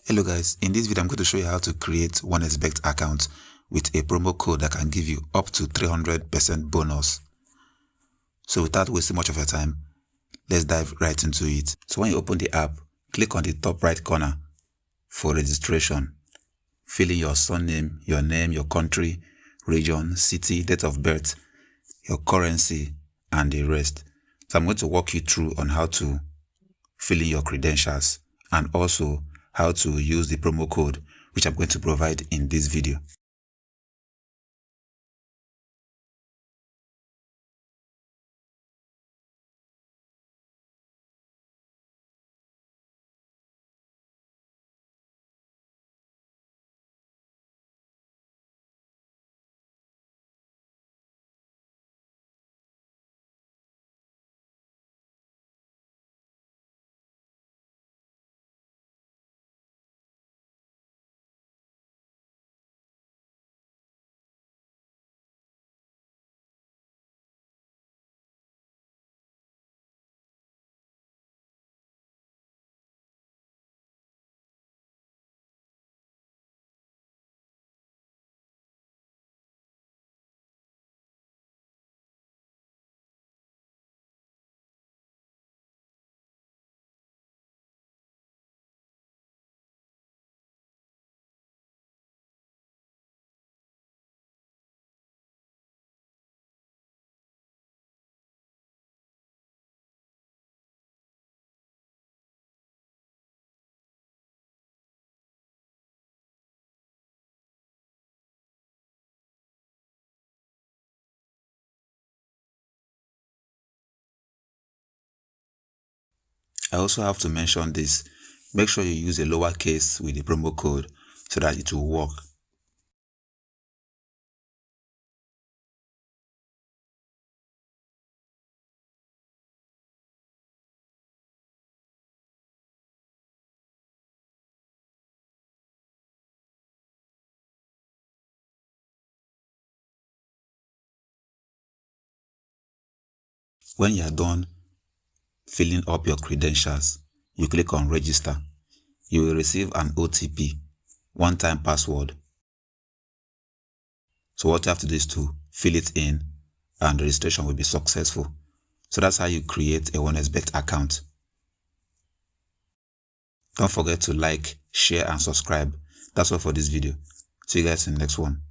Hello guys, in this video I'm going to show you how to create one expect account with a promo code that can give you up to 300% bonus. So without wasting much of your time, let's dive right into it. So when you open the app, click on the top right corner for registration. Fill in your surname, your name, your country, region, city, date of birth, your currency, and the rest. So I'm going to walk you through on how to fill in your credentials and also how to use the promo code, which I'm going to provide in this video. I also have to mention this. Make sure you use a lowercase with the promo code so that it will work. When you are done filling up your credentials, you click on register. You will receive an OTP, one-time password. So what you have to do is to fill it in and the registration will be successful. So that's how you create a expect account. Don't forget to like, share and subscribe. That's all for this video. See you guys in the next one.